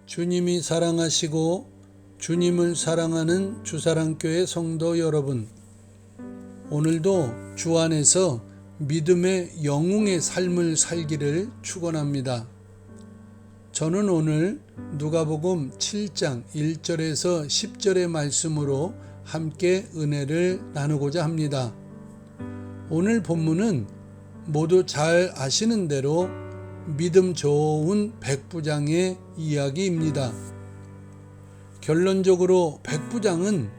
주님이 사랑하시고 주님을 사랑하는 주사랑교회 성도 여러분, 오늘도 주 안에서 믿음의 영웅의 삶을 살기를 축원합니다. 저는 오늘 누가복음 7장 1절에서 10절의 말씀으로 함께 은혜를 나누고자 합니다. 오늘 본문은 모두 잘 아시는 대로 믿음 좋은 백부장의 이야기입니다. 결론적으로 백부장은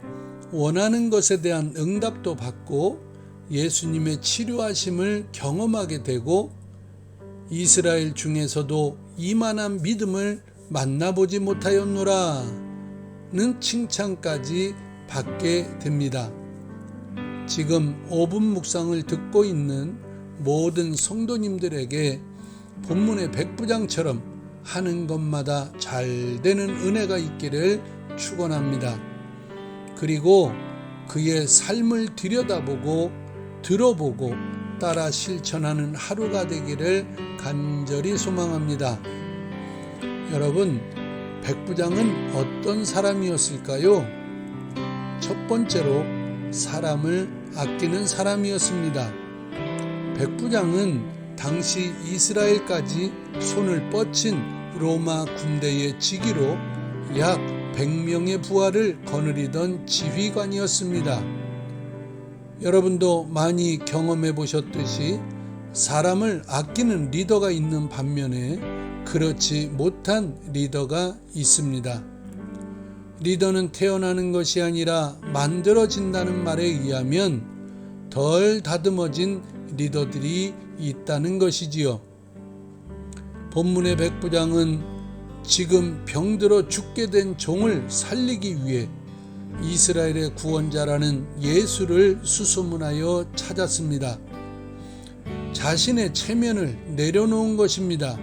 원하는 것에 대한 응답도 받고 예수님의 치료하심을 경험하게 되고 이스라엘 중에서도 이만한 믿음을 만나보지 못하였노라는 칭찬까지 받게 됩니다. 지금 5분 묵상을 듣고 있는 모든 성도님들에게 본문의 백부장처럼 하는 것마다 잘 되는 은혜가 있기를 축원합니다. 그리고 그의 삶을 들여다보고 들어보고 따라 실천하는 하루가 되기를 간절히 소망합니다. 여러분, 백부장은 어떤 사람이었을까요? 첫 번째로 사람을 아끼는 사람이었습니다. 백부장은 당시 이스라엘까지 손을 뻗친 로마 군대의 지기로 약 100명의 부하를 거느리던 지휘관이었습니다. 여러분도 많이 경험해 보셨듯이 사람을 아끼는 리더가 있는 반면에 그렇지 못한 리더가 있습니다. 리더는 태어나는 것이 아니라 만들어진다는 말에 의하면 덜 다듬어진 리더들이 있다는 것이지요. 본문의 백부장은 지금 병들어 죽게 된 종을 살리기 위해 이스라엘의 구원자라는 예수를 수소문하여 찾았습니다. 자신의 체면을 내려놓은 것입니다.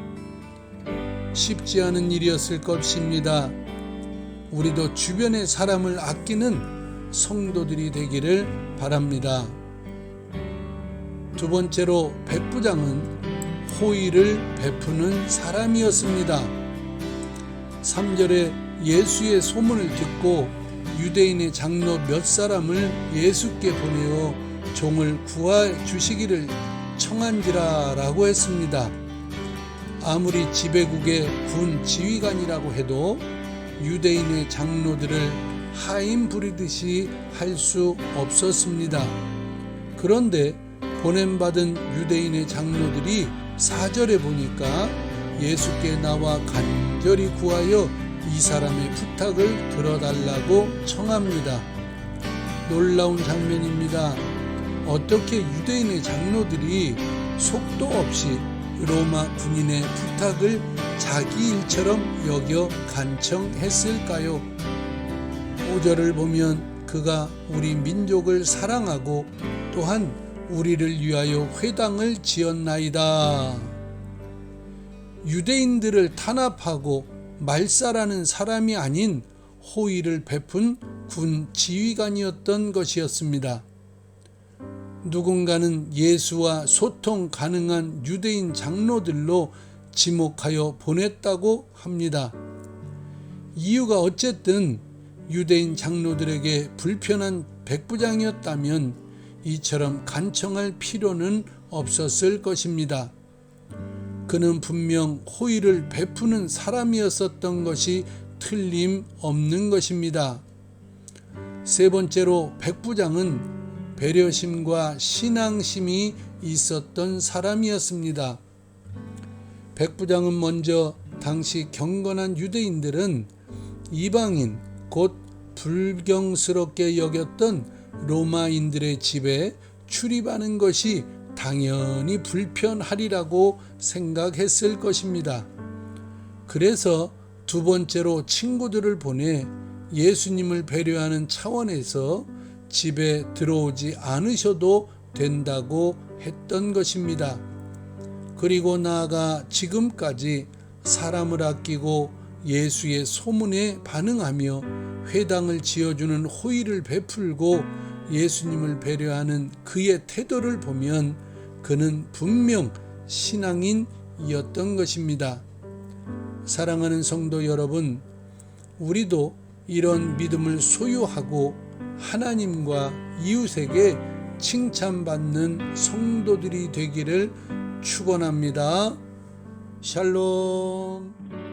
쉽지 않은 일이었을 것입니다. 우리도 주변의 사람을 아끼는 성도들이 되기를 바랍니다. 두 번째로 백부장은 호의를 베푸는 사람이었습니다. 3절에 예수의 소문을 듣고 유대인의 장로 몇 사람을 예수께 보내어 종을 구하 주시기를 청한지라 라고 했습니다. 아무리 지배국의 군 지휘관이라고 해도 유대인의 장로들을 하인 부리듯이 할 수 없었습니다. 그런데 보냄받은 유대인의 장로들이 4절에 보니까 예수께 나와 간절히 구하여 이 사람의 부탁을 들어달라고 청합니다. 놀라운 장면입니다. 어떻게 유대인의 장로들이 속도 없이 로마 군인의 부탁을 자기 일처럼 여겨 간청했을까요? 5절을 보면 그가 우리 민족을 사랑하고 또한 우리를 위하여 회당을 지었나이다. 유대인들을 탄압하고 말살하는 사람이 아닌 호의를 베푼 군 지휘관이었던 것이었습니다. 누군가는 예수와 소통 가능한 유대인 장로들로 지목하여 보냈다고 합니다. 이유가 어쨌든 유대인 장로들에게 불편한 백부장이었다면 이처럼 간청할 필요는 없었을 것입니다. 그는 분명 호의를 베푸는 사람이었었던 것이 틀림없는 것입니다. 세 번째로 백부장은 배려심과 신앙심이 있었던 사람이었습니다. 백부장은 먼저 당시 경건한 유대인들은 이방인 곧 불경스럽게 여겼던 로마인들의 집에 출입하는 것이 당연히 불편하리라고 생각했을 것입니다. 그래서 두 번째로 친구들을 보내 예수님을 배려하는 차원에서 집에 들어오지 않으셔도 된다고 했던 것입니다. 그리고 나아가 지금까지 사람을 아끼고 예수의 소문에 반응하며 회당을 지어주는 호의를 베풀고 예수님을 배려하는 그의 태도를 보면 그는 분명 신앙인이었던 것입니다. 사랑하는 성도 여러분, 우리도 이런 믿음을 소유하고 하나님과 이웃에게 칭찬받는 성도들이 되기를 축원합니다. 샬롬.